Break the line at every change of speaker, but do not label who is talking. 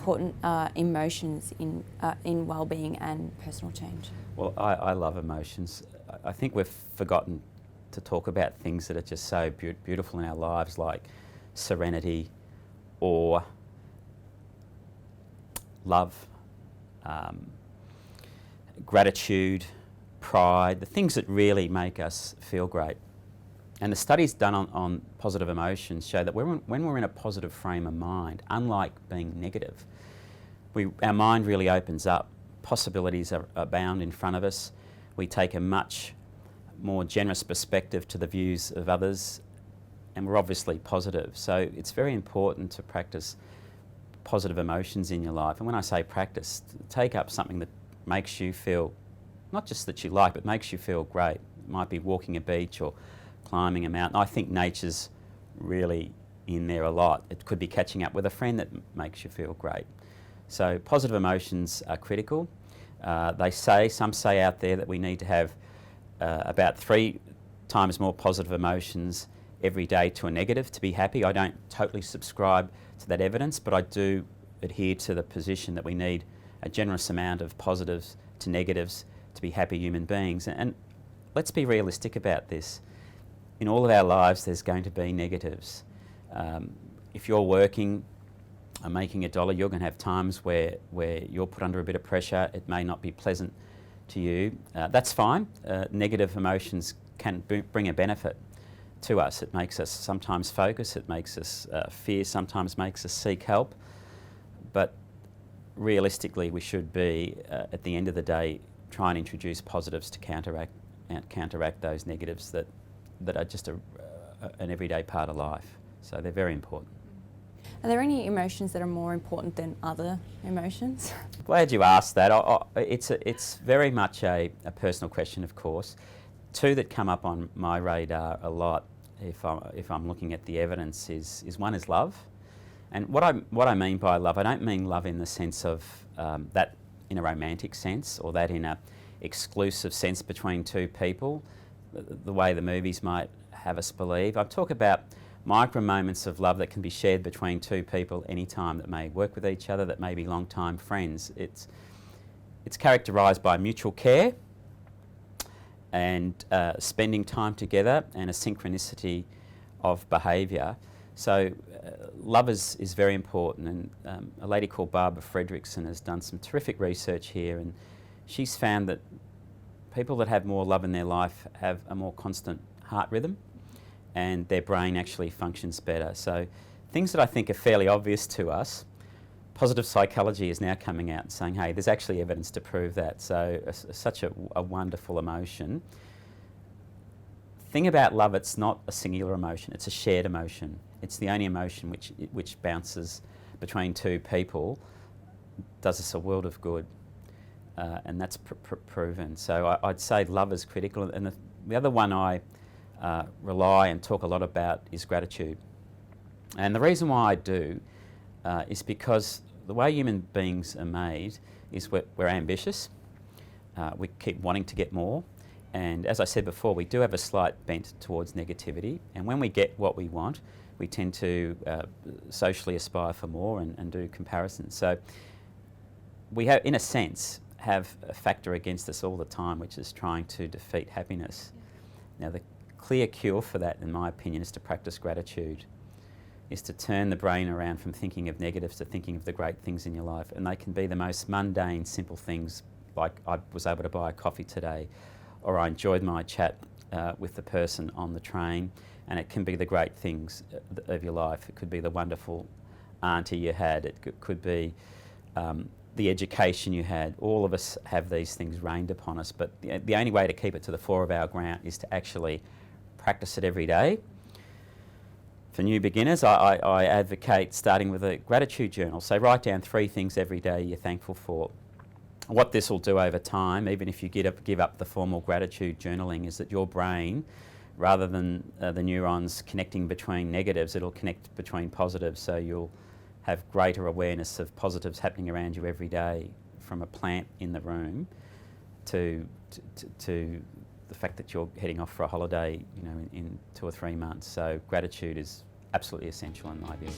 important are emotions in wellbeing and personal change?
Well, I love emotions. I think we've forgotten to talk about things that are just so beautiful in our lives, like serenity, awe, love, gratitude, pride, the things that really make us feel great. And the studies done on positive emotions show that when we're in a positive frame of mind, unlike being negative, our mind really opens up. Possibilities are abound in front of us. We take a much more generous perspective to the views of others, and we're obviously positive. So it's very important to practice positive emotions in your life. And when I say practice, take up something that makes you feel, not just that you like, but makes you feel great. It might be walking a beach or climbing a mountain. I think nature's really in there a lot. It could be catching up with a friend that makes you feel great. So positive emotions are critical. Some say out there that we need to have about 3 times more positive emotions every day to a negative to be happy. I don't totally subscribe to that evidence, but I do adhere to the position that we need a generous amount of positives to negatives to be happy human beings. And let's be realistic about this. In all of our lives, there's going to be negatives. If you're working and making $1, you're going to have times where you're put under a bit of pressure. It may not be pleasant to you. That's fine. Negative emotions can bring a benefit to us. It makes us sometimes focus, it makes us fear, sometimes makes us seek help. But realistically, we should be, at the end of the day, try and introduce positives to counteract those negatives that are just an everyday part of life. So they're very important.
Are there any emotions that are more important than other emotions?
Glad you asked that. It's very much a personal question, of course. 2 that come up on my radar a lot, if I'm looking at the evidence, is one is love. And what I mean by love, I don't mean love in the sense of that in a romantic sense, or that in a exclusive sense between 2 people, the way the movies might have us believe. I talk about micro moments of love that can be shared between 2 people anytime, that may work with each other, that may be long-time friends. It's characterised by mutual care and spending time together and a synchronicity of behaviour. So love is very important, and a lady called Barbara Fredrickson has done some terrific research here, and she's found that people that have more love in their life have a more constant heart rhythm, and their brain actually functions better. So things that I think are fairly obvious to us, positive psychology is now coming out and saying, hey, there's actually evidence to prove that. So such a wonderful emotion. Thing about love, it's not a singular emotion, it's a shared emotion. It's the only emotion which bounces between 2 people, does us a world of good, and that's proven. So I'd say love is critical, and the other one I rely and talk a lot about is gratitude. And the reason why I do is because the way human beings are made is we're ambitious, we keep wanting to get more, and as I said before, we do have a slight bent towards negativity, and when we get what we want, we tend to socially aspire for more and do comparisons. So we have, in a sense, have a factor against us all the time, which is trying to defeat happiness. Now, the clear cure for that, in my opinion, is to practice gratitude, is to turn the brain around from thinking of negatives to thinking of the great things in your life. And they can be the most mundane, simple things, like I was able to buy a coffee today, or I enjoyed my chat with the person on the train. And it can be the great things of your life. It could be the wonderful auntie you had. It could be the education you had. All of us have these things rained upon us, but the only way to keep it to the fore of our ground is to actually practice it every day. For new beginners, I advocate starting with a gratitude journal. So write down 3 things every day you're thankful for. What this will do over time, even if you give up the formal gratitude journaling, is that your brain, rather than the neurons connecting between negatives, it'll connect between positives, so you'll have greater awareness of positives happening around you every day, from a plant in the room to the fact that you're heading off for a holiday, in 2 or 3 months. So gratitude is absolutely essential in my view.